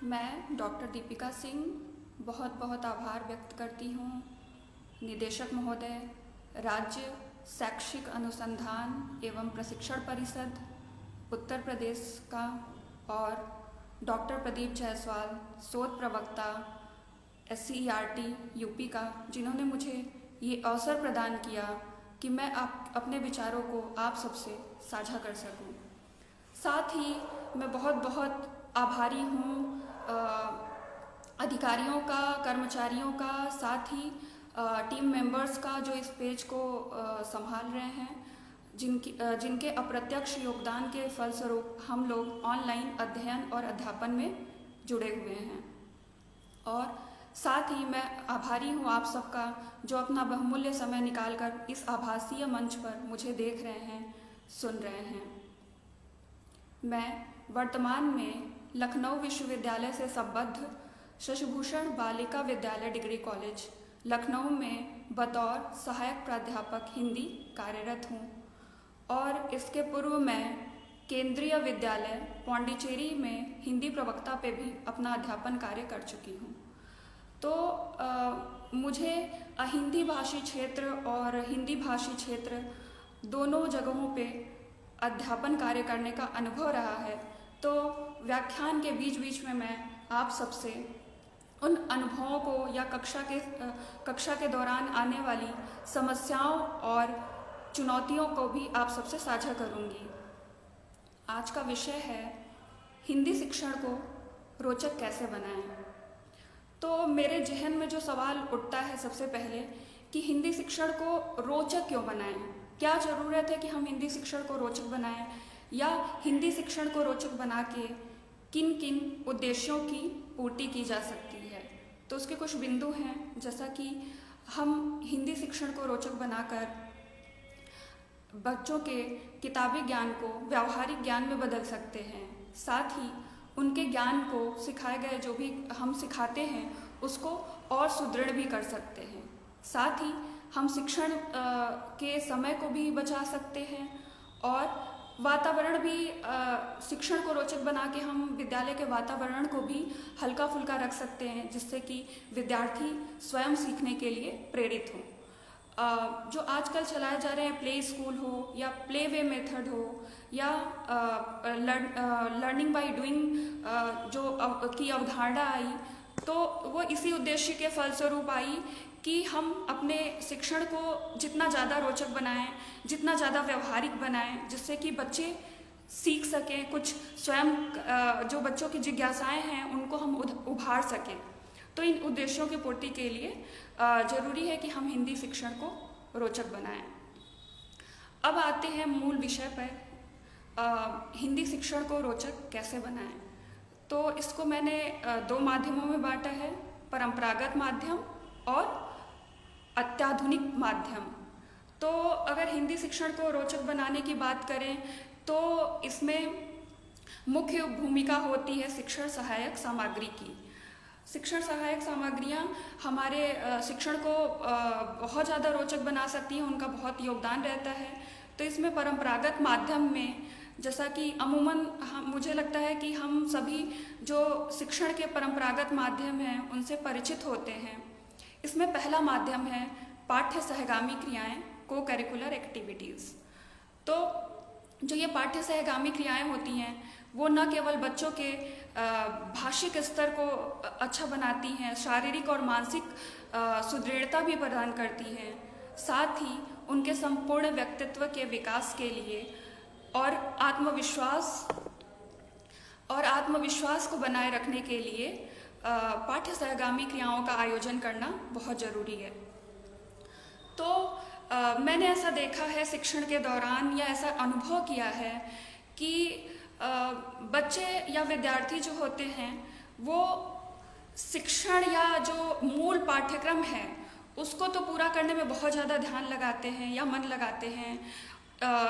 मैं डॉक्टर दीपिका सिंह बहुत बहुत आभार व्यक्त करती हूँ निदेशक महोदय, राज्य शैक्षिक अनुसंधान एवं प्रशिक्षण परिषद उत्तर प्रदेश का और डॉक्टर प्रदीप जायसवाल शोध प्रवक्ता SCERT यूपी का, जिन्होंने मुझे ये अवसर प्रदान किया कि मैं अपने विचारों को आप सबसे साझा कर सकूं। साथ ही मैं बहुत बहुत आभारी हूँ अधिकारियों का, कर्मचारियों का, साथ ही टीम मेंबर्स का जो इस पेज को संभाल रहे हैं, जिनके अप्रत्यक्ष योगदान के फलस्वरूप हम लोग ऑनलाइन अध्ययन और अध्यापन में जुड़े हुए हैं। और साथ ही मैं आभारी हूँ आप सबका जो अपना बहुमूल्य समय निकालकर इस आभासीय मंच पर मुझे देख रहे हैं, सुन रहे हैं। मैं वर्तमान में लखनऊ विश्वविद्यालय से संबद्ध शशिभूषण बालिका विद्यालय डिग्री कॉलेज लखनऊ में बतौर सहायक प्राध्यापक हिंदी कार्यरत हूँ और इसके पूर्व मैं केंद्रीय विद्यालय पौंडीचेरी में हिंदी प्रवक्ता पे भी अपना अध्यापन कार्य कर चुकी हूँ। तो मुझे हिंदी भाषी क्षेत्र और हिंदी भाषी क्षेत्र दोनों जगहों पे अध्यापन कार्य करने का अनुभव रहा है। तो व्याख्यान के बीच बीच में मैं आप सबसे उन अनुभवों को या कक्षा के दौरान आने वाली समस्याओं और चुनौतियों को भी आप सबसे साझा करूंगी। आज का विषय है हिंदी शिक्षण को रोचक कैसे बनाएं। तो मेरे जहन में जो सवाल उठता है सबसे पहले कि हिंदी शिक्षण को रोचक क्यों बनाएं? क्या ज़रूरत है कि हम हिंदी शिक्षण को रोचक बनाएं, या हिंदी शिक्षण को रोचक बना के किन किन उद्देश्यों की पूर्ति की जा सकती है। तो उसके कुछ बिंदु हैं, जैसा कि हम हिंदी शिक्षण को रोचक बनाकर बच्चों के किताबी ज्ञान को व्यावहारिक ज्ञान में बदल सकते हैं। साथ ही उनके ज्ञान को सिखाए गए जो भी हम सिखाते हैं उसको और सुदृढ़ भी कर सकते हैं। साथ ही हम शिक्षण के समय को भी बचा सकते हैं और वातावरण भी शिक्षण को रोचक बना के हम विद्यालय के वातावरण को भी हल्का फुल्का रख सकते हैं, जिससे कि विद्यार्थी स्वयं सीखने के लिए प्रेरित हों। जो आजकल चलाए जा रहे हैं प्ले स्कूल हो या प्ले वे मेथड हो या लर्निंग बाय डूइंग की अवधारणा आई, तो वो इसी उद्देश्य के फलस्वरूप आई कि हम अपने शिक्षण को जितना ज़्यादा रोचक बनाएं, जितना ज़्यादा व्यवहारिक बनाएं, जिससे कि बच्चे सीख सकें, कुछ स्वयं जो बच्चों की जिज्ञासाएं हैं उनको हम उभार सकें। तो इन उद्देश्यों की पूर्ति के लिए ज़रूरी है कि हम हिंदी शिक्षण को रोचक बनाएं। अब आते हैं मूल विषय पर, हिंदी शिक्षण को रोचक कैसे बनाएं। तो इसको मैंने दो माध्यमों में बांटा है, परंपरागत माध्यम और अत्याधुनिक माध्यम। तो अगर हिंदी शिक्षण को रोचक बनाने की बात करें तो इसमें मुख्य भूमिका होती है शिक्षण सहायक सामग्री की। शिक्षण सहायक सामग्रियाँ हमारे शिक्षण को बहुत ज़्यादा रोचक बना सकती हैं, उनका बहुत योगदान रहता है। तो इसमें परंपरागत माध्यम में, जैसा कि अमूमन मुझे लगता है कि हम सभी जो शिक्षण के परंपरागत माध्यम हैं उनसे परिचित होते हैं। इसमें पहला माध्यम है पाठ्य सहगामी क्रियाएं, को करिकुलर एक्टिविटीज़। तो जो ये पाठ्य सहगामी क्रियाएं होती हैं वो न केवल बच्चों के भाषिक स्तर को अच्छा बनाती हैं, शारीरिक और मानसिक सुदृढ़ता भी प्रदान करती हैं, साथ ही उनके संपूर्ण व्यक्तित्व के विकास के लिए और आत्मविश्वास को बनाए रखने के लिए पाठ्य सहगामी क्रियाओं का आयोजन करना बहुत ज़रूरी है। तो मैंने ऐसा देखा है शिक्षण के दौरान, या ऐसा अनुभव किया है कि बच्चे या विद्यार्थी जो होते हैं वो शिक्षण या जो मूल पाठ्यक्रम है उसको तो पूरा करने में बहुत ज़्यादा ध्यान लगाते हैं या मन लगाते हैं।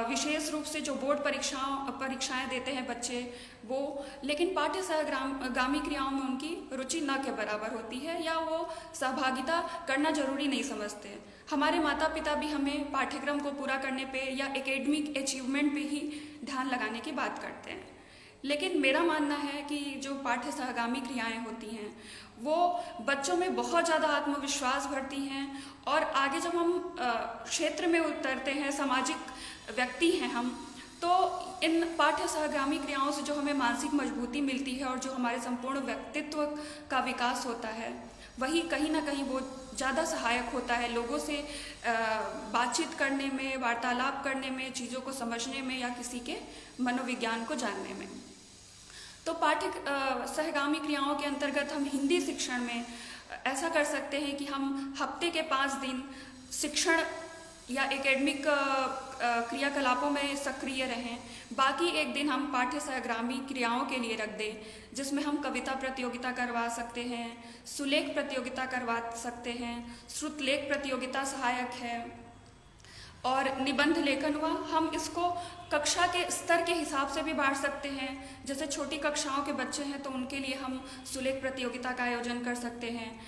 विशेष रूप से जो बोर्ड परीक्षाएं देते हैं बच्चे वो, लेकिन पाठ्य सहगामी क्रियाओं में उनकी रुचि न के बराबर होती है या वो सहभागिता करना जरूरी नहीं समझते। हमारे माता पिता भी हमें पाठ्यक्रम को पूरा करने पे या एकेडमिक अचीवमेंट पे ही ध्यान लगाने की बात करते हैं। लेकिन मेरा मानना है कि जो पाठ्य सहगामी क्रियाएं होती हैं वो बच्चों में बहुत ज़्यादा आत्मविश्वास भरती हैं, और आगे जब हम क्षेत्र में उतरते हैं, सामाजिक व्यक्ति हैं हम, तो इन पाठ्य सहगामी क्रियाओं से जो हमें मानसिक मजबूती मिलती है और जो हमारे संपूर्ण व्यक्तित्व का विकास होता है, वही कहीं ना कहीं वो ज़्यादा सहायक होता है लोगों से बातचीत करने में, वार्तालाप करने में, चीज़ों को समझने में या किसी के मनोविज्ञान को जानने में। तो पाठ्य सहगामी क्रियाओं के अंतर्गत हम हिंदी शिक्षण में ऐसा कर सकते हैं कि हम हफ्ते के 5 दिन शिक्षण या एकेडमिक क्रियाकलापों में सक्रिय रहें, बाकी एक दिन हम पाठ्य सहगामी क्रियाओं के लिए रख दें, जिसमें हम कविता प्रतियोगिता करवा सकते हैं, सुलेख प्रतियोगिता करवा सकते हैं, श्रुतलेख प्रतियोगिता सहायक है, और निबंध लेखन हुआ। हम इसको कक्षा के स्तर के हिसाब से भी बांट सकते हैं। जैसे छोटी कक्षाओं के बच्चे हैं तो उनके लिए हम सुलेख प्रतियोगिता का आयोजन कर सकते हैं।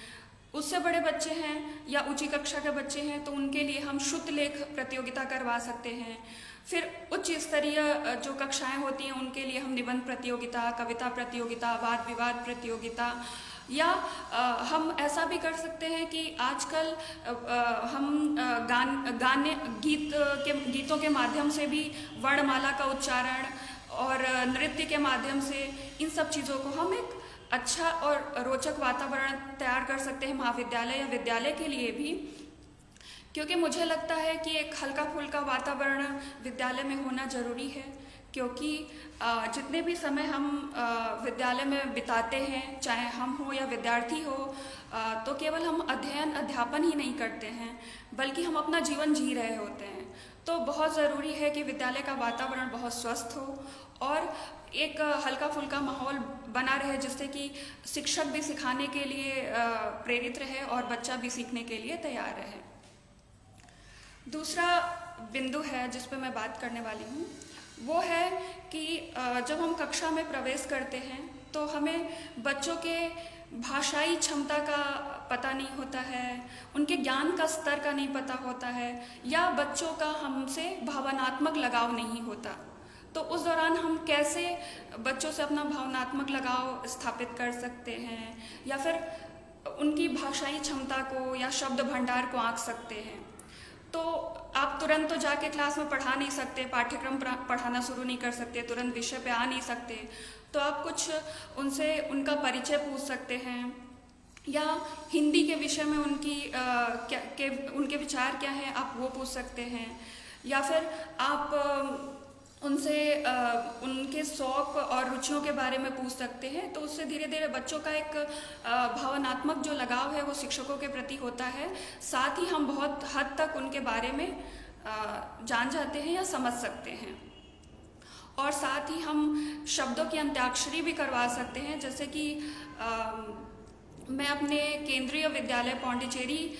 उससे बड़े बच्चे हैं या ऊंची कक्षा के बच्चे हैं तो उनके लिए हम श्रुतलेख प्रतियोगिता करवा सकते हैं। फिर उच्च स्तरीय जो कक्षाएं होती हैं उनके लिए हम निबंध प्रतियोगिता, कविता प्रतियोगिता, वाद विवाद प्रतियोगिता, या हम ऐसा भी कर सकते हैं कि आजकल हम गीतों के माध्यम से भी वर्णमाला का उच्चारण और नृत्य के माध्यम से इन सब चीज़ों को हम एक अच्छा और रोचक वातावरण तैयार कर सकते हैं महाविद्यालय या विद्यालय के लिए भी, क्योंकि मुझे लगता है कि एक हल्का फुल्का वातावरण विद्यालय में होना ज़रूरी है। क्योंकि जितने भी समय हम विद्यालय में बिताते हैं, चाहे हम हो या विद्यार्थी हो, तो केवल हम अध्ययन अध्यापन ही नहीं करते हैं बल्कि हम अपना जीवन जी रहे होते हैं। तो बहुत ज़रूरी है कि विद्यालय का वातावरण बहुत स्वस्थ हो और एक हल्का फुल्का माहौल बना रहे, जिससे कि शिक्षक भी सिखाने के लिए प्रेरित रहे और बच्चा भी सीखने के लिए तैयार रहे। दूसरा बिंदु है जिस पे मैं बात करने वाली हूँ, वो है कि जब हम कक्षा में प्रवेश करते हैं तो हमें बच्चों के भाषाई क्षमता का पता नहीं होता है, उनके ज्ञान का स्तर का नहीं पता होता है, या बच्चों का हमसे भावनात्मक लगाव नहीं होता। तो उस दौरान हम कैसे बच्चों से अपना भावनात्मक लगाव स्थापित कर सकते हैं या फिर उनकी भाषाई क्षमता को या शब्द भंडार को आंक सकते हैं। तो आप तुरंत तो जाके क्लास में पढ़ा नहीं सकते, पाठ्यक्रम पढ़ाना शुरू नहीं कर सकते, तुरंत विषय पे आ नहीं सकते, तो आप कुछ उनसे उनका परिचय पूछ सकते हैं, या हिंदी के विषय में उनके विचार क्या हैं आप वो पूछ सकते हैं, या फिर आप उनसे उनके शौक और रुचियों के बारे में पूछ सकते हैं। तो उससे धीरे धीरे बच्चों का एक भावनात्मक जो लगाव है वो शिक्षकों के प्रति होता है, साथ ही हम बहुत हद तक उनके बारे में जान जाते हैं या समझ सकते हैं। और साथ ही हम शब्दों की अंत्याक्षरी भी करवा सकते हैं, जैसे कि मैं अपने केंद्रीय विद्यालय पौंडीचेरी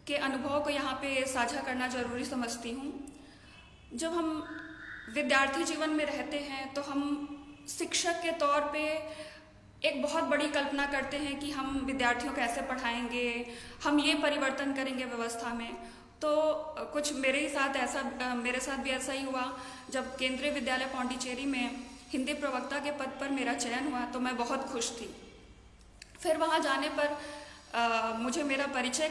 के अनुभव को यहाँ पे साझा करना ज़रूरी समझती हूँ। जब हम विद्यार्थी जीवन में रहते हैं तो हम शिक्षक के तौर पे एक बहुत बड़ी कल्पना करते हैं कि हम विद्यार्थियों को कैसे पढ़ाएंगे, हम ये परिवर्तन करेंगे व्यवस्था में। तो कुछ मेरे साथ भी ऐसा ही हुआ। जब केंद्रीय विद्यालय पौंडीचेरी में हिंदी प्रवक्ता के पद पर मेरा चयन हुआ तो मैं बहुत खुश थी। फिर वहाँ जाने पर मुझे मेरा परिचय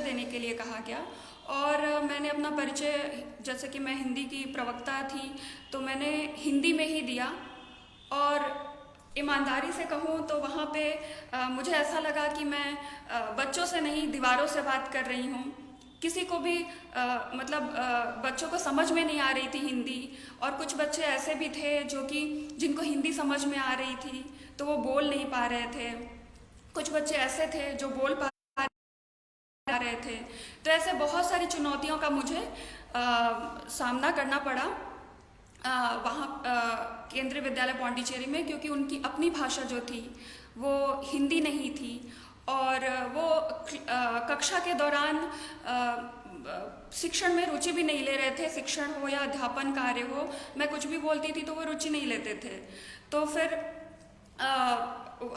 देने के लिए कहा गया और मैंने अपना परिचय, जैसे कि मैं हिंदी की प्रवक्ता थी तो मैंने हिंदी में ही दिया। और ईमानदारी से कहूँ तो वहाँ पे मुझे ऐसा लगा कि मैं बच्चों से नहीं दीवारों से बात कर रही हूँ। किसी को भी बच्चों को समझ में नहीं आ रही थी हिंदी, और कुछ बच्चे ऐसे भी थे जिनको हिंदी समझ में आ रही थी तो वो बोल नहीं पा रहे थे। कुछ बच्चे ऐसे थे जो बोल पा रहे थे। तो ऐसे बहुत सारी चुनौतियों का मुझे सामना करना पड़ा वहाँ केंद्रीय विद्यालय पौंडीचेरी में, क्योंकि उनकी अपनी भाषा जो थी वो हिंदी नहीं थी और वो कक्षा के दौरान शिक्षण में रुचि भी नहीं ले रहे थे। शिक्षण हो या अध्यापन कार्य हो, मैं कुछ भी बोलती थी तो वो रुचि नहीं लेते थे। तो फिर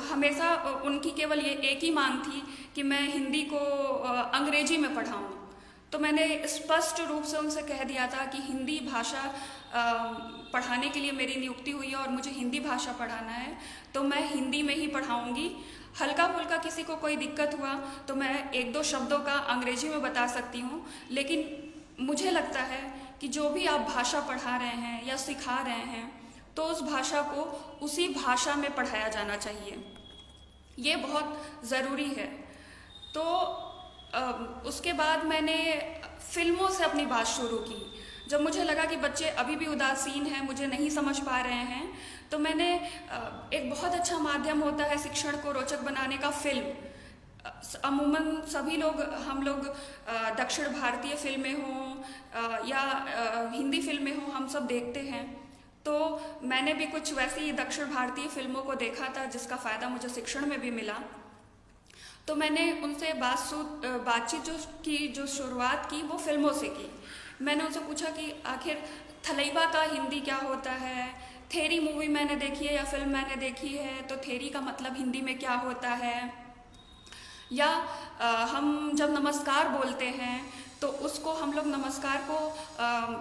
हमेशा उनकी केवल ये एक ही मांग थी कि मैं हिंदी को अंग्रेजी में पढ़ाऊँ। तो मैंने स्पष्ट रूप से उनसे कह दिया था कि हिंदी भाषा पढ़ाने के लिए मेरी नियुक्ति हुई है और मुझे हिंदी भाषा पढ़ाना है, तो मैं हिंदी में ही पढ़ाऊँगी। हल्का फुल्का किसी को कोई दिक्कत हुआ तो मैं एक दो शब्दों का अंग्रेजी में बता सकती हूँ, लेकिन मुझे लगता है कि जो भी आप भाषा पढ़ा रहे हैं या सिखा रहे हैं तो उस भाषा को उसी भाषा में पढ़ाया जाना चाहिए, ये बहुत ज़रूरी है। तो उसके बाद मैंने फिल्मों से अपनी बात शुरू की। जब मुझे लगा कि बच्चे अभी भी उदासीन हैं, मुझे नहीं समझ पा रहे हैं, तो मैंने एक बहुत अच्छा माध्यम होता है शिक्षण को रोचक बनाने का, फिल्म। अमूमन सभी लोग, हम लोग दक्षिण भारतीय फिल्में हों या हिंदी फिल्में हों, हम सब देखते हैं। तो मैंने भी कुछ वैसी ही दक्षिण भारतीय फिल्मों को देखा था जिसका फ़ायदा मुझे शिक्षण में भी मिला। तो मैंने उनसे बातचीत जो शुरुआत की वो फिल्मों से की। मैंने उनसे पूछा कि आखिर थलैवा का हिंदी क्या होता है, थेरी मूवी मैंने देखी है या फिल्म मैंने देखी है, तो थेरी का मतलब हिंदी में क्या होता है, या हम जब नमस्कार बोलते हैं तो उसको हम लोग नमस्कार को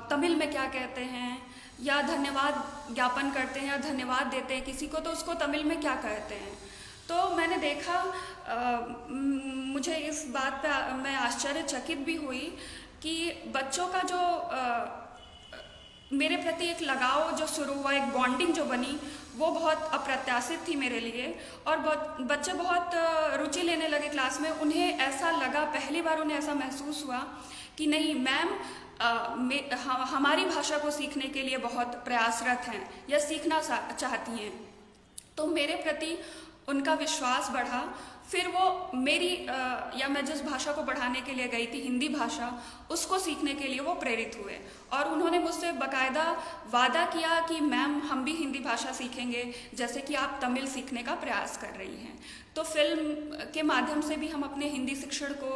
तमिल में क्या कहते हैं, या धन्यवाद ज्ञापन करते हैं या धन्यवाद देते हैं किसी को तो उसको तमिल में क्या कहते हैं। तो मैंने देखा, मुझे इस बात पे मैं आश्चर्यचकित भी हुई कि बच्चों का जो मेरे प्रति एक लगाव जो शुरू हुआ, एक बॉन्डिंग जो बनी, वो बहुत अप्रत्याशित थी मेरे लिए। और बच्चे बहुत रुचि लेने लगे क्लास में। उन्हें ऐसा लगा, पहली बार उन्हें ऐसा महसूस हुआ कि नहीं, मैम हमारी भाषा को सीखने के लिए बहुत प्रयासरत हैं या सीखना चाहती हैं। तो मेरे प्रति उनका विश्वास बढ़ा। फिर वो मेरी या मैं जिस भाषा को पढ़ाने के लिए गई थी, हिंदी भाषा, उसको सीखने के लिए वो प्रेरित हुए और उन्होंने मुझसे बाकायदा वादा किया कि मैम हम भी हिंदी भाषा सीखेंगे जैसे कि आप तमिल सीखने का प्रयास कर रही हैं। तो फिल्म के माध्यम से भी हम अपने हिंदी शिक्षण को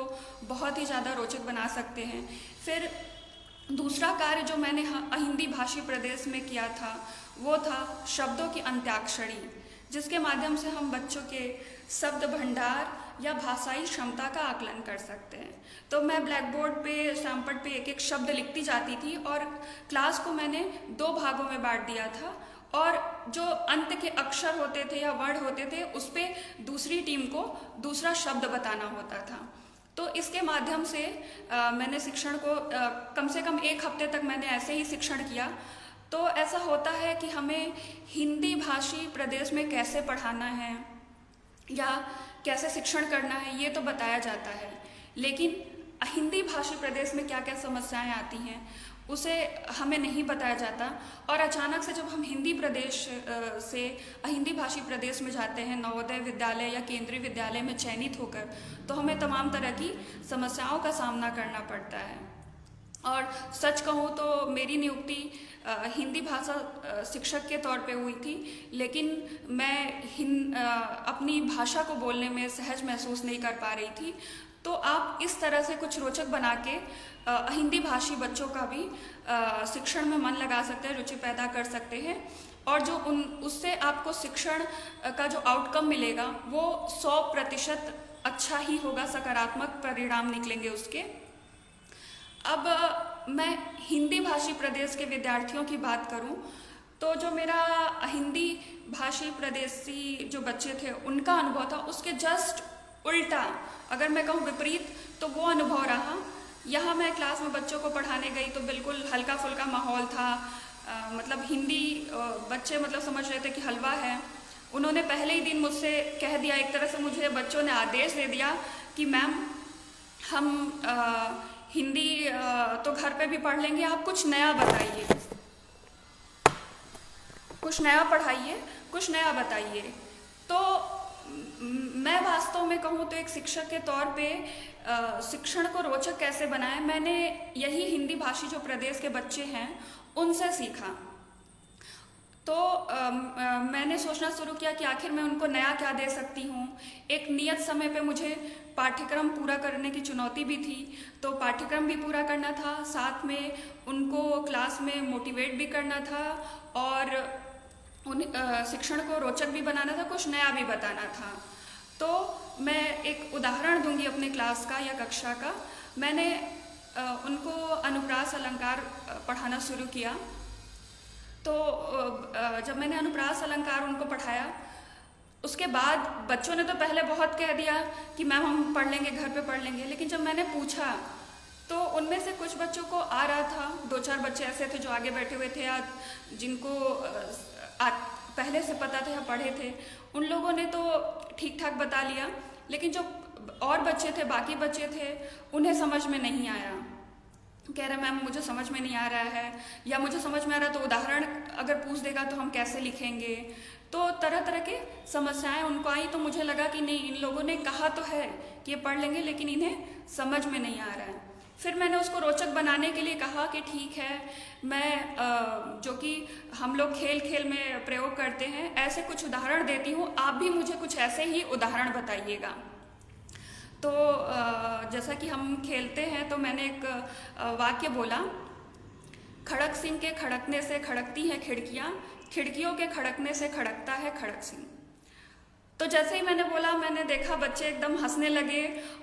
बहुत ही ज़्यादा रोचक बना सकते हैं। फिर दूसरा कार्य जो मैंने हिंदी भाषी प्रदेश में किया था वो था शब्दों की अंत्याक्षरी, जिसके माध्यम से हम बच्चों के शब्द भंडार या भाषाई क्षमता का आकलन कर सकते हैं। तो मैं ब्लैक बोर्ड पे, स्टैम्पड पे एक एक शब्द लिखती जाती थी और क्लास को मैंने 2 भागों में बांट दिया था और जो अंत के अक्षर होते थे या वर्ड होते थे उस पे दूसरी टीम को दूसरा शब्द बताना होता था। तो इसके माध्यम से मैंने शिक्षण को कम से कम 1 हफ्ते तक मैंने ऐसे ही शिक्षण किया। तो ऐसा होता है कि हमें हिंदी भाषी प्रदेश में कैसे पढ़ाना है या कैसे शिक्षण करना है ये तो बताया जाता है, लेकिन हिंदी भाषी प्रदेश में क्या क्या समस्याएं आती हैं उसे हमें नहीं बताया जाता। और अचानक से जब हम हिंदी प्रदेश से हिंदी भाषी प्रदेश में जाते हैं, नवोदय विद्यालय या केंद्रीय विद्यालय में चयनित होकर, तो हमें तमाम तरह की समस्याओं का सामना करना पड़ता है। और सच कहूँ तो मेरी नियुक्ति हिंदी भाषा शिक्षक के तौर पे हुई थी, लेकिन मैं अपनी भाषा को बोलने में सहज महसूस नहीं कर पा रही थी। तो आप इस तरह से कुछ रोचक बना के हिंदी भाषी बच्चों का भी शिक्षण में मन लगा सकते हैं, रुचि पैदा कर सकते हैं और जो उससे आपको शिक्षण का जो आउटकम मिलेगा वो 100% अच्छा ही होगा, सकारात्मक परिणाम निकलेंगे उसके। अब मैं हिंदी भाषी प्रदेश के विद्यार्थियों की बात करूं तो जो मेरा हिंदी भाषी प्रदेशी जो बच्चे थे उनका अनुभव था उसके जस्ट उल्टा, अगर मैं कहूँ विपरीत, तो वो अनुभव रहा। यहाँ मैं क्लास में बच्चों को पढ़ाने गई तो बिल्कुल हल्का फुल्का माहौल था, मतलब हिंदी बच्चे मतलब समझ रहे थे कि हलवा है। उन्होंने पहले ही दिन मुझसे कह दिया, एक तरह से मुझे बच्चों ने आदेश दे दिया कि मैम हम हिंदी तो घर पे भी पढ़ लेंगे, आप कुछ नया बताइए, कुछ नया पढ़ाइए, कुछ नया बताइए। तो मैं वास्तव में कहूँ तो एक शिक्षक के तौर पे शिक्षण को रोचक कैसे बनाएं, मैंने यही हिंदी भाषी जो प्रदेश के बच्चे हैं उनसे सीखा। तो मैंने सोचना शुरू किया कि आखिर मैं उनको नया क्या दे सकती हूँ। एक नियत समय पे मुझे पाठ्यक्रम पूरा करने की चुनौती भी थी, तो पाठ्यक्रम भी पूरा करना था, साथ में उनको क्लास में मोटिवेट भी करना था और उन शिक्षण को रोचक भी बनाना था, कुछ नया भी बताना था। तो मैं एक उदाहरण दूंगी अपने क्लास का या कक्षा का। मैंने उनको अनुप्रास अलंकार पढ़ाना शुरू किया। तो जब मैंने अनुप्रास अलंकार उनको पढ़ाया, उसके बाद बच्चों ने तो पहले बहुत कह दिया कि मैम हम पढ़ लेंगे, घर पे पढ़ लेंगे, लेकिन जब मैंने पूछा तो उनमें से कुछ बच्चों को आ रहा था। 2-4 बच्चे ऐसे थे जो आगे बैठे हुए थे या जिनको पहले से पता था या पढ़े थे, उन लोगों ने तो ठीक ठाक बता लिया, लेकिन जो और बच्चे थे, बाकी बच्चे थे, उन्हें समझ में नहीं आया। कह रहे मैम मुझे समझ में नहीं आ रहा है, या मुझे समझ में आ रहा है तो उदाहरण अगर पूछ देगा तो हम कैसे लिखेंगे। तो तरह तरह के समस्याएं उनको आई। तो मुझे लगा कि नहीं, इन लोगों ने कहा तो है कि ये पढ़ लेंगे, लेकिन इन्हें समझ में नहीं आ रहा है। फिर मैंने उसको रोचक बनाने के लिए कहा कि ठीक है, मैं जो कि हम लोग खेल खेल में प्रयोग करते हैं, ऐसे कुछ उदाहरण देती हूँ, आप भी मुझे कुछ ऐसे ही उदाहरण बताइएगा। तो जैसा कि हम खेलते हैं, तो मैंने एक वाक्य बोला, खड़क सिंह के खड़कने से खड़कती हैं खिड़कियाँ, खिड़कियों के खड़कने से खड़कता है खड़क सिंह। तो जैसे ही मैंने बोला, मैंने देखा बच्चे एकदम हंसने लगे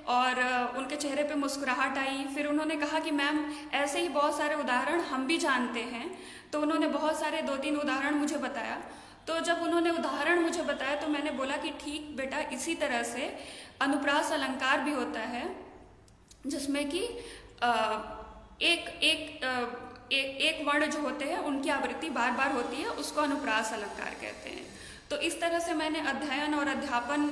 और उनके चेहरे पे मुस्कुराहट आई। फिर उन्होंने कहा कि मैम ऐसे ही बहुत सारे उदाहरण हम भी जानते हैं। तो उन्होंने बहुत सारे 2-3 उदाहरण मुझे बताया। तो जब उन्होंने उदाहरण मुझे बताया तो मैंने बोला कि ठीक बेटा, इसी तरह से अनुप्रास अलंकार भी होता है, जिसमें कि एक वर्ण जो होते हैं उनकी आवृत्ति बार बार होती है, उसको अनुप्रास अलंकार कहते हैं। तो इस तरह से मैंने अध्ययन और अध्यापन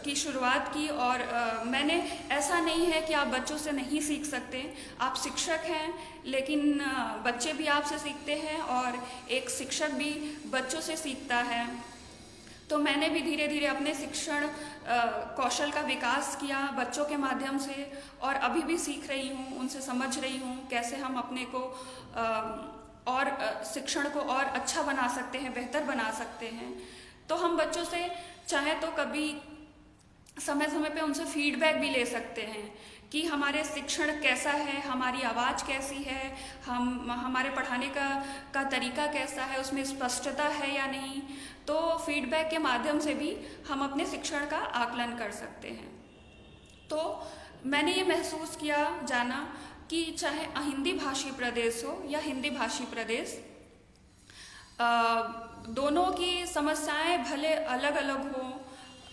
की शुरुआत की। और मैंने, ऐसा नहीं है कि आप बच्चों से नहीं सीख सकते, आप शिक्षक हैं, लेकिन बच्चे भी आपसे सीखते हैं और एक शिक्षक भी बच्चों से सीखता है। तो मैंने भी धीरे धीरे अपने शिक्षण कौशल का विकास किया बच्चों के माध्यम से, और अभी भी सीख रही हूँ, उनसे समझ रही हूँ कैसे हम अपने को और शिक्षण को और अच्छा बना सकते हैं, बेहतर बना सकते हैं। तो हम बच्चों से चाहे तो कभी समय समय पे उनसे फीडबैक भी ले सकते हैं कि हमारे शिक्षण कैसा है, हमारी आवाज़ कैसी है, हमारे पढ़ाने का तरीका कैसा है, उसमें स्पष्टता है या नहीं। तो फीडबैक के माध्यम से भी हम अपने शिक्षण का आकलन कर सकते हैं। तो मैंने ये महसूस किया जाना कि चाहे अहिंदी भाषी प्रदेश हो या हिंदी भाषी प्रदेश, दोनों की समस्याएं भले अलग अलग हों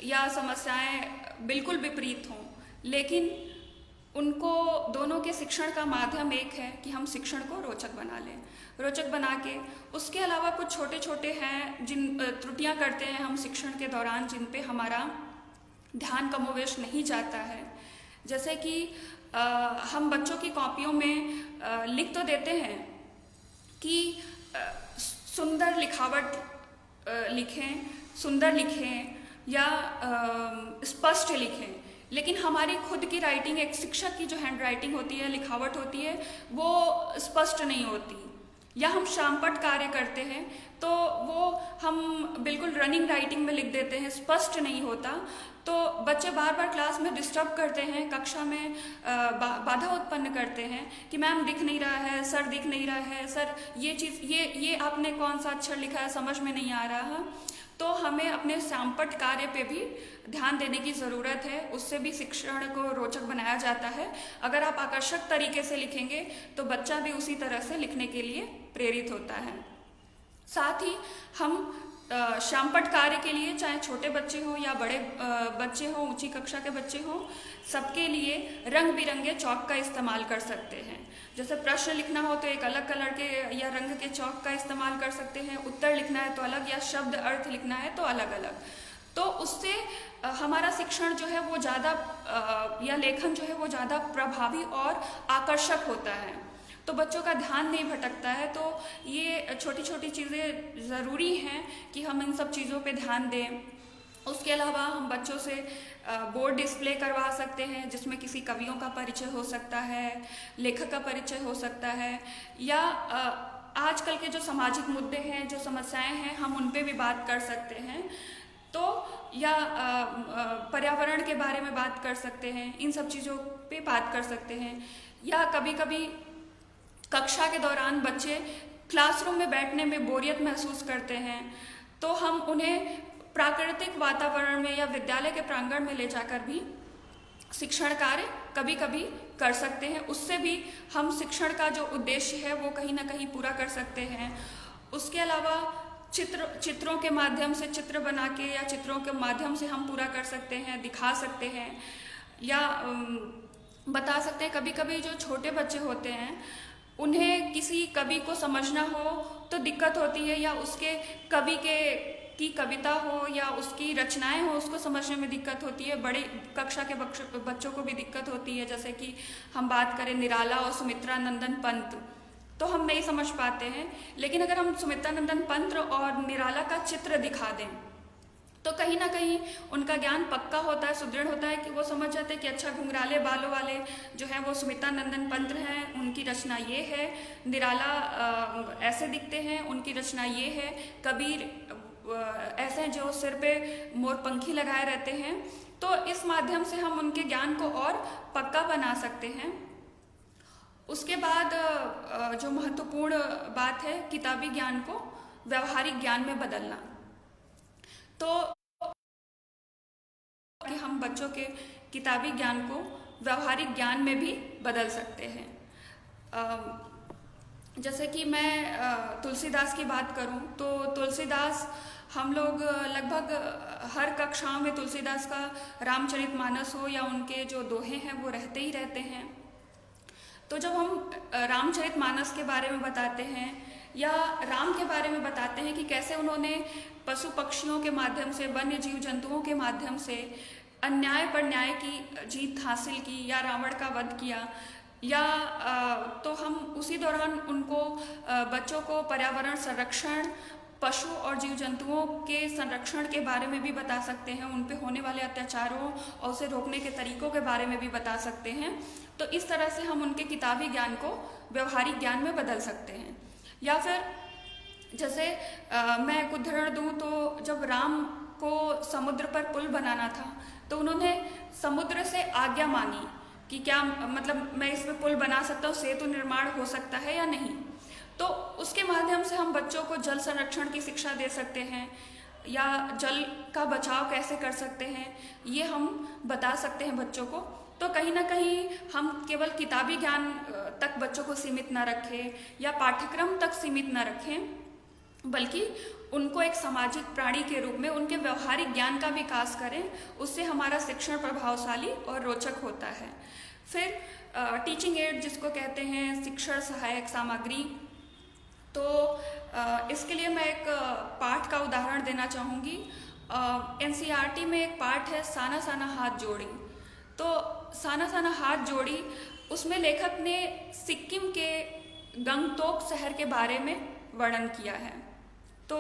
या समस्याएं बिल्कुल विपरीत हों, लेकिन उनको दोनों के शिक्षण का माध्यम एक है कि हम शिक्षण को रोचक बना लें। रोचक बना के उसके अलावा कुछ छोटे छोटे हैं जिन त्रुटियां करते हैं हम शिक्षण के दौरान, जिन पे हमारा ध्यान कमोवेश नहीं जाता है। जैसे कि हम बच्चों की कॉपियों में लिख तो देते हैं कि सुंदर लिखावट लिखें, सुंदर लिखें या स्पष्ट लिखें, लेकिन हमारी खुद की राइटिंग, एक शिक्षक की जो हैंड राइटिंग होती है, लिखावट होती है, वो स्पष्ट नहीं होती। या हम शामपट कार्य करते हैं तो वो हम बिल्कुल रनिंग राइटिंग में लिख देते हैं, स्पष्ट नहीं होता। तो बच्चे बार बार क्लास में डिस्टर्ब करते हैं, कक्षा में बाधा उत्पन्न करते हैं कि मैम दिख नहीं रहा है, सर दिख नहीं रहा है, सर ये चीज़ ये आपने कौन सा अक्षर लिखा है, समझ में नहीं आ रहा है। तो हमें अपने शामपट कार्य पे भी ध्यान देने की ज़रूरत है, उससे भी शिक्षण को रोचक बनाया जाता है। अगर आप आकर्षक तरीके से लिखेंगे तो बच्चा भी उसी तरह से लिखने के लिए प्रेरित होता है। साथ ही हम शामपट कार्य के लिए, चाहे छोटे बच्चे हों या बड़े बच्चे हों, ऊंची कक्षा के बच्चे हों, सबके लिए रंग बिरंगे चौक का इस्तेमाल कर सकते हैं। जैसे प्रश्न लिखना हो तो एक अलग कलर के या रंग के चौक का इस्तेमाल कर सकते हैं, उत्तर लिखना है तो अलग, या शब्द अर्थ लिखना है तो अलग अलग। तो उससे हमारा शिक्षण जो है वो ज़्यादा या लेखन जो है वो ज़्यादा प्रभावी और आकर्षक होता है। तो बच्चों का ध्यान नहीं भटकता है। तो ये छोटी छोटी चीज़ें ज़रूरी हैं कि हम इन सब चीज़ों पे ध्यान दें। उसके अलावा हम बच्चों से बोर्ड डिस्प्ले करवा सकते हैं, जिसमें किसी कवियों का परिचय हो सकता है, लेखक का परिचय हो सकता है, या आजकल के जो सामाजिक मुद्दे हैं, जो समस्याएं हैं, हम उन पे भी बात कर सकते हैं। तो या पर्यावरण के बारे में बात कर सकते हैं, इन सब चीज़ों पे बात कर सकते हैं। या कभी कभी कक्षा के दौरान बच्चे क्लासरूम में बैठने में बोरियत महसूस करते हैं, तो हम उन्हें प्राकृतिक वातावरण में या विद्यालय के प्रांगण में ले जाकर भी शिक्षण कार्य कभी कभी कर सकते हैं, उससे भी हम शिक्षण का जो उद्देश्य है वो कहीं ना कहीं पूरा कर सकते हैं। उसके अलावा चित्रों के माध्यम से, चित्र बना के या चित्रों के माध्यम से हम पूरा कर सकते हैं, दिखा सकते हैं या बता सकते हैं। कभी कभी जो छोटे बच्चे होते हैं उन्हें किसी कवि को समझना हो तो दिक्कत होती है, या उसके कवि की कविता हो या उसकी रचनाएं हो उसको समझने में दिक्कत होती है। बड़ी कक्षा के बच्चों को भी दिक्कत होती है। जैसे कि हम बात करें निराला और सुमित्रा नंदन पंत, तो हम नहीं समझ पाते हैं। लेकिन अगर हम सुमित्रा नंदन पंत और निराला का चित्र दिखा दें तो कहीं ना कहीं उनका ज्ञान पक्का होता है, सुदृढ़ होता है कि वो समझ जाते हैं कि अच्छा घुंघराले बालों वाले जो है वो सुमित्रा नंदन पंत हैं, उनकी रचना ये है। निराला ऐसे दिखते हैं, उनकी रचना ये है। कबीर ऐसे हैं जो सिर पे मोरपंखी लगाए रहते हैं। तो इस माध्यम से हम उनके ज्ञान को और पक्का बना सकते हैं। उसके बाद जो महत्वपूर्ण बात है, किताबी ज्ञान को व्यवहारिक ज्ञान में बदलना। तो कि हम बच्चों के किताबी ज्ञान को व्यवहारिक ज्ञान में भी बदल सकते हैं। जैसे कि मैं तुलसीदास की बात करूं तो तुलसीदास, हम लोग लगभग हर कक्षाओं में तुलसीदास का रामचरितमानस हो या उनके जो दोहे हैं वो रहते ही रहते हैं। तो जब हम रामचरितमानस के बारे में बताते हैं या राम के बारे में बताते हैं कि कैसे उन्होंने पशु पक्षियों के माध्यम से, वन्य जीव जंतुओं के माध्यम से अन्याय पर न्याय की जीत हासिल की या रावण का वध किया, या तो हम उसी दौरान उनको बच्चों को पर्यावरण संरक्षण, पशु और जीव जंतुओं के संरक्षण के बारे में भी बता सकते हैं, उन पे होने वाले अत्याचारों और उसे रोकने के तरीकों के बारे में भी बता सकते हैं। तो इस तरह से हम उनके किताबी ज्ञान को व्यवहारिक ज्ञान में बदल सकते हैं। या फिर जैसे मैं एक उदाहरण दूं तो जब राम को समुद्र पर पुल बनाना था तो उन्होंने समुद्र से आज्ञा मांगी कि क्या मतलब मैं इसमें पुल बना सकता हूँ, सेतु निर्माण हो सकता है या नहीं। तो उसके माध्यम से हम बच्चों को जल संरक्षण की शिक्षा दे सकते हैं या जल का बचाव कैसे कर सकते हैं, ये हम बता सकते हैं बच्चों को। तो कहीं ना कहीं हम केवल किताबी ज्ञान तक बच्चों को सीमित न रखें या पाठ्यक्रम तक सीमित न रखें, बल्कि उनको एक सामाजिक प्राणी के रूप में उनके व्यवहारिक ज्ञान का विकास करें। उससे हमारा शिक्षण प्रभावशाली और रोचक होता है। फिर टीचिंग एड जिसको कहते हैं, शिक्षण सहायक सामग्री, तो इसके लिए मैं एक पाठ का उदाहरण देना चाहूँगी। NCERT में एक पाठ है साना साना हाथ जोड़ी। तो साना साना हाथ जोड़ी, उसमें लेखक ने सिक्किम के गंगटोक शहर के बारे में वर्णन किया है। तो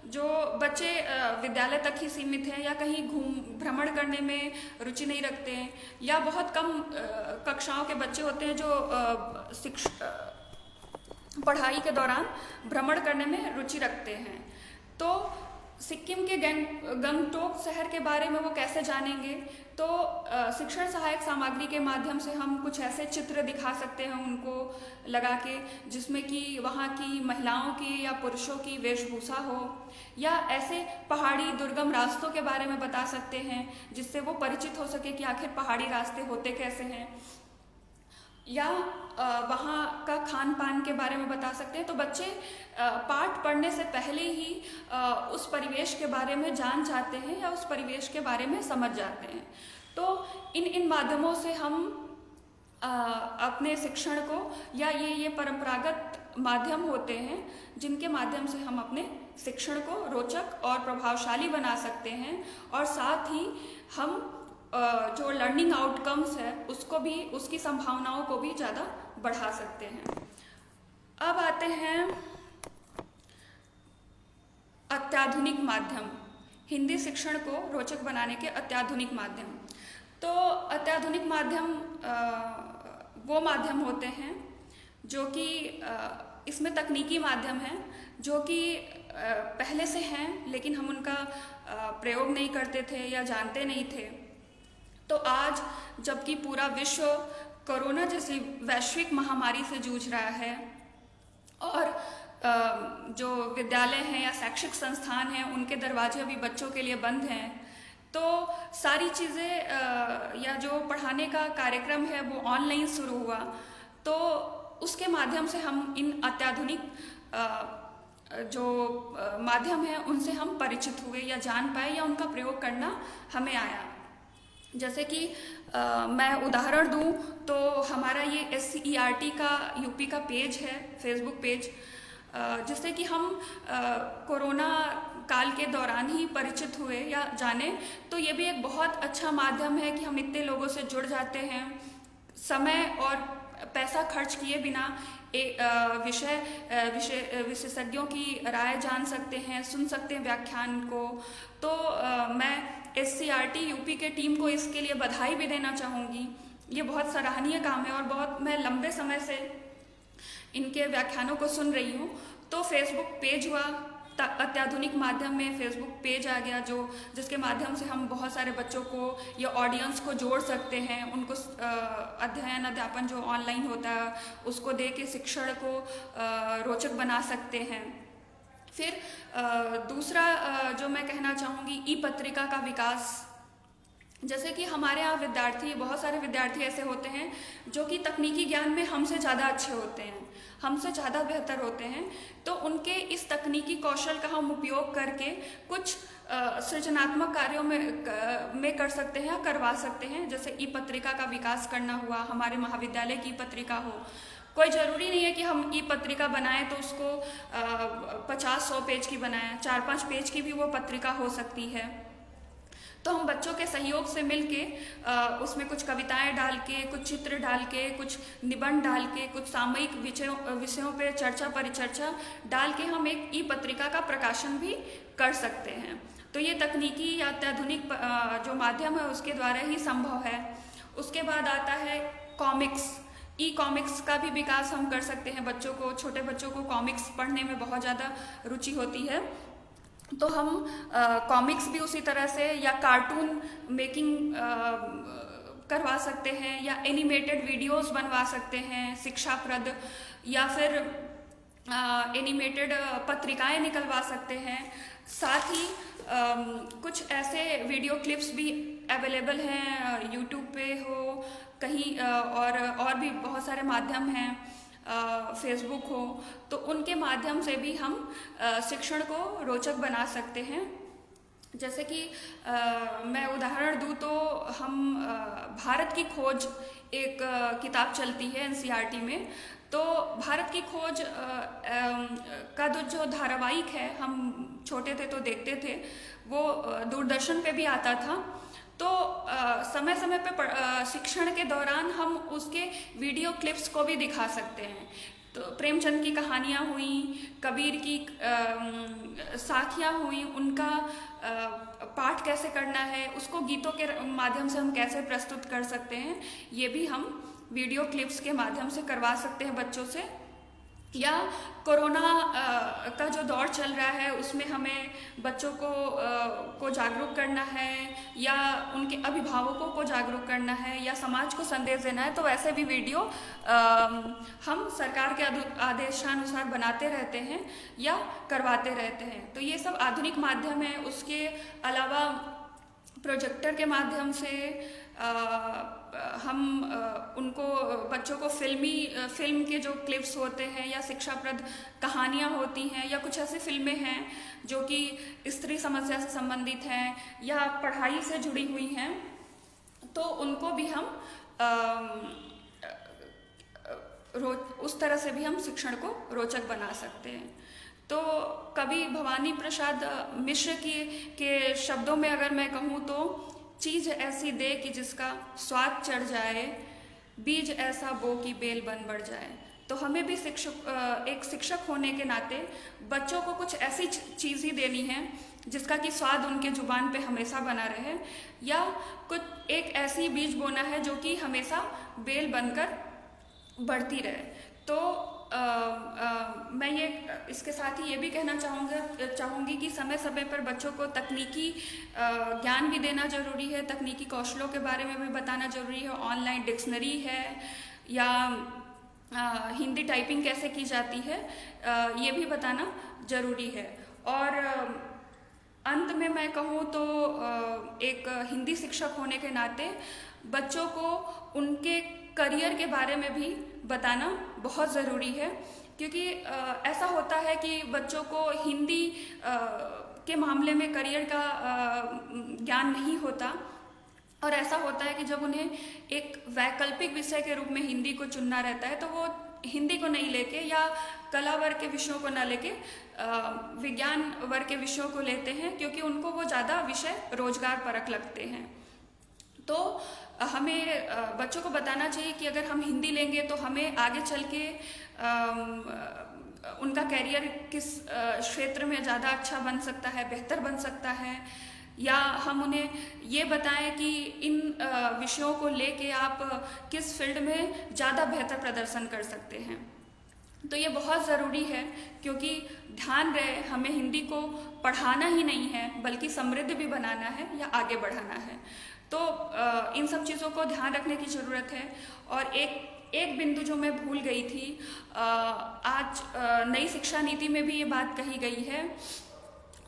जो बच्चे विद्यालय तक ही सीमित हैं या कहीं भ्रमण करने में रुचि नहीं रखते हैं, या बहुत कम कक्षाओं के बच्चे होते हैं जो पढ़ाई के दौरान भ्रमण करने में रुचि रखते हैं, तो सिक्किम के गंगटोक शहर के बारे में वो कैसे जानेंगे। तो शिक्षण सहायक सामग्री के माध्यम से हम कुछ ऐसे चित्र दिखा सकते हैं उनको लगा के, जिसमें कि वहाँ की महिलाओं की या पुरुषों की वेशभूषा हो, या ऐसे पहाड़ी दुर्गम रास्तों के बारे में बता सकते हैं जिससे वो परिचित हो सके कि आखिर पहाड़ी रास्ते होते कैसे हैं, या वहाँ का खान पान के बारे में बता सकते हैं। तो बच्चे पाठ पढ़ने से पहले ही उस परिवेश के बारे में जान जाते हैं या उस परिवेश के बारे में समझ जाते हैं। तो इन माध्यमों से हम अपने शिक्षण को, या ये परंपरागत माध्यम होते हैं जिनके माध्यम से हम अपने शिक्षण को रोचक और प्रभावशाली बना सकते हैं, और साथ ही हम जो लर्निंग आउटकम्स है उसको भी, उसकी संभावनाओं को भी ज़्यादा बढ़ा सकते हैं। अब आते हैं अत्याधुनिक माध्यम, हिंदी शिक्षण को रोचक बनाने के अत्याधुनिक माध्यम। तो अत्याधुनिक माध्यम वो माध्यम होते हैं जो कि इसमें तकनीकी माध्यम हैं जो कि पहले से हैं लेकिन हम उनका प्रयोग नहीं करते थे या जानते नहीं थे। तो आज जबकि पूरा विश्व कोरोना जैसी वैश्विक महामारी से जूझ रहा है और जो विद्यालय हैं या शैक्षिक संस्थान हैं उनके दरवाजे अभी बच्चों के लिए बंद हैं, तो सारी चीज़ें या जो पढ़ाने का कार्यक्रम है वो ऑनलाइन शुरू हुआ, तो उसके माध्यम से हम इन अत्याधुनिक जो माध्यम है उनसे हम परिचित हुए या जान पाए या उनका प्रयोग करना हमें आया। जैसे कि मैं उदाहरण दूं तो हमारा ये SCERT का यूपी का पेज है, फेसबुक पेज, जिससे कि हम कोरोना काल के दौरान ही परिचित हुए या जाने, तो ये भी एक बहुत अच्छा माध्यम है कि हम इतने लोगों से जुड़ जाते हैं, समय और पैसा खर्च किए बिना विशेषज्ञों की राय जान सकते हैं, सुन सकते हैं व्याख्यान को। तो मैं SCERT यूपी के टीम को इसके लिए बधाई भी देना चाहूँगी। ये बहुत सराहनीय काम है और बहुत मैं लंबे समय से इनके व्याख्यानों को सुन रही हूँ। तो फेसबुक पेज हुआ, अत्याधुनिक माध्यम में फेसबुक पेज आ गया, जिसके माध्यम से हम बहुत सारे बच्चों को या ऑडियंस को जोड़ सकते हैं, उनको अध्ययन अध्यापन जो ऑनलाइन होता है उसको दे के शिक्षण को रोचक बना सकते हैं। फिर दूसरा जो मैं कहना चाहूँगी, ई-पत्रिका का विकास। जैसे कि हमारे यहाँ विद्यार्थी, बहुत सारे विद्यार्थी ऐसे होते हैं जो कि तकनीकी ज्ञान में हमसे ज़्यादा अच्छे होते हैं, हमसे ज़्यादा बेहतर होते हैं, तो उनके इस तकनीकी कौशल का हम उपयोग करके कुछ सृजनात्मक कार्यों में कर सकते हैं या करवा सकते हैं। जैसे ई-पत्रिका का विकास करना हुआ, हमारे महाविद्यालय की पत्रिका हो, कोई ज़रूरी नहीं है कि हम ई-पत्रिका बनाएं तो उसको 50-100 पेज की बनाएं, 4-5 पेज की भी वो पत्रिका हो सकती है। तो हम बच्चों के सहयोग से मिलके उसमें कुछ कविताएं डाल के, कुछ चित्र डाल के, कुछ निबंध डाल के, कुछ सामयिक विषयों पे चर्चा परिचर्चा डाल के हम एक ई-पत्रिका का प्रकाशन भी कर सकते हैं। तो ये तकनीकी या अत्याधुनिक जो माध्यम है उसके द्वारा ही संभव है। उसके बाद आता है कॉमिक्स। ई-कॉमिक्स का भी विकास हम कर सकते हैं। बच्चों को, छोटे बच्चों को कॉमिक्स पढ़ने में बहुत ज़्यादा रुचि होती है, तो हम कॉमिक्स भी उसी तरह से या कार्टून मेकिंग करवा सकते हैं या एनिमेटेड वीडियोस बनवा सकते हैं शिक्षाप्रद, या फिर एनिमेटेड पत्रिकाएं निकलवा सकते हैं। साथ ही कुछ ऐसे वीडियो क्लिप्स भी अवेलेबल हैं, यूट्यूब पे हो कहीं, और भी बहुत सारे माध्यम हैं, फेसबुक हो, तो उनके माध्यम से भी हम शिक्षण को रोचक बना सकते हैं। जैसे कि मैं उदाहरण दूँ तो हम भारत की खोज एक किताब चलती है NCERT में, तो भारत की खोज का जो धारावाहिक है, हम छोटे थे तो देखते थे, वो दूरदर्शन पे भी आता था। तो समय समय पे शिक्षण के दौरान हम उसके वीडियो क्लिप्स को भी दिखा सकते हैं। तो प्रेमचंद की कहानियाँ हुई, कबीर की साखियाँ हुई, उनका पाठ कैसे करना है, उसको गीतों के माध्यम से हम कैसे प्रस्तुत कर सकते हैं, ये भी हम वीडियो क्लिप्स के माध्यम से करवा सकते हैं बच्चों से। या कोरोना का जो दौर चल रहा है उसमें हमें बच्चों को जागरूक करना है या उनके अभिभावकों को जागरूक करना है या समाज को संदेश देना है, तो वैसे भी वीडियो हम सरकार के आदेशानुसार बनाते रहते हैं या करवाते रहते हैं। तो ये सब आधुनिक माध्यम है। उसके अलावा प्रोजेक्टर के माध्यम से हम उनको, बच्चों को फिल्म के जो क्लिप्स होते हैं या शिक्षाप्रद कहानियाँ होती हैं या कुछ ऐसी फिल्में हैं जो कि स्त्री समस्या से संबंधित हैं या पढ़ाई से जुड़ी हुई हैं, तो उनको भी हम उस तरह से भी हम शिक्षण को रोचक बना सकते हैं। तो कवि भवानी प्रसाद मिश्र के शब्दों में अगर मैं कहूँ तो चीज़ ऐसी दे कि जिसका स्वाद चढ़ जाए, बीज ऐसा बो कि बेल बन बढ़ जाए। तो हमें भी एक शिक्षक होने के नाते बच्चों को कुछ ऐसी चीज़ ही देनी है जिसका कि स्वाद उनके जुबान पे हमेशा बना रहे, या कुछ एक ऐसी बीज बोना है जो कि हमेशा बेल बनकर बढ़ती रहे। तो मैं ये इसके साथ ही ये भी कहना चाहूँगी कि समय समय पर बच्चों को तकनीकी ज्ञान भी देना ज़रूरी है, तकनीकी कौशलों के बारे में भी बताना ज़रूरी है। ऑनलाइन डिक्शनरी है या हिंदी टाइपिंग कैसे की जाती है, ये भी बताना ज़रूरी है। और अंत में मैं कहूँ तो एक हिंदी शिक्षक होने के नाते बच्चों को उनके करियर के बारे में भी बताना बहुत ज़रूरी है, क्योंकि ऐसा होता है कि बच्चों को हिंदी के मामले में करियर का ज्ञान नहीं होता, और ऐसा होता है कि जब उन्हें एक वैकल्पिक विषय के रूप में हिंदी को चुनना रहता है तो वो हिंदी को नहीं लेके या कला वर्ग के विषयों को ना लेके विज्ञान वर्ग के विषयों को लेते हैं, क्योंकि उनको वो ज़्यादा विषय रोजगार परक लगते हैं। तो हमें बच्चों को बताना चाहिए कि अगर हम हिंदी लेंगे तो हमें आगे चल के उनका कैरियर किस क्षेत्र में ज़्यादा अच्छा बन सकता है, बेहतर बन सकता है, या हम उन्हें ये बताएं कि इन विषयों को लेके आप किस फील्ड में ज़्यादा बेहतर प्रदर्शन कर सकते हैं। तो ये बहुत ज़रूरी है, क्योंकि ध्यान रहे हमें हिंदी को पढ़ाना ही नहीं है बल्कि समृद्ध भी बनाना है या आगे बढ़ाना है। तो इन सब चीज़ों को ध्यान रखने की ज़रूरत है। और एक बिंदु जो मैं भूल गई थी, आज नई शिक्षा नीति में भी ये बात कही गई है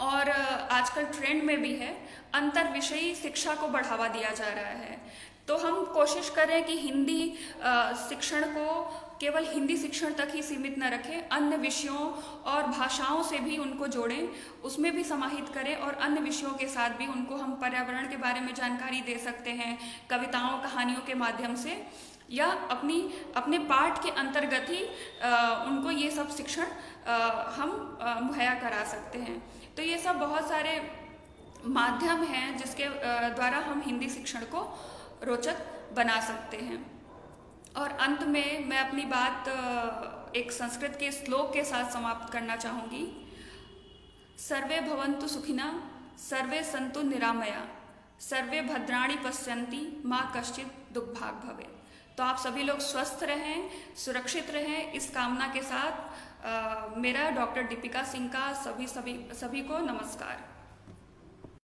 और आजकल ट्रेंड में भी है, अंतर विषयी शिक्षा को बढ़ावा दिया जा रहा है। तो हम कोशिश करें कि हिंदी शिक्षण को केवल हिंदी शिक्षण तक ही सीमित न रखें, अन्य विषयों और भाषाओं से भी उनको जोड़ें, उसमें भी समाहित करें, और अन्य विषयों के साथ भी उनको हम पर्यावरण के बारे में जानकारी दे सकते हैं कविताओं कहानियों के माध्यम से, या अपने पाठ के अंतर्गत ही उनको ये सब शिक्षण हम मुहैया करा सकते हैं। तो ये सब बहुत सारे माध्यम हैं जिसके द्वारा हम हिंदी शिक्षण को रोचक बना सकते हैं। और अंत में मैं अपनी बात एक संस्कृत के श्लोक के साथ समाप्त करना चाहूँगी। सर्वे भवन्तु सुखिनः, सर्वे सन्तु निरामया, सर्वे भद्राणि पश्यन्ति, माँ कश्चित् दुर्भाग् भवेत्। तो आप सभी लोग स्वस्थ रहें, सुरक्षित रहें, इस कामना के साथ मेरा डॉक्टर दीपिका सिंह का सभी को नमस्कार।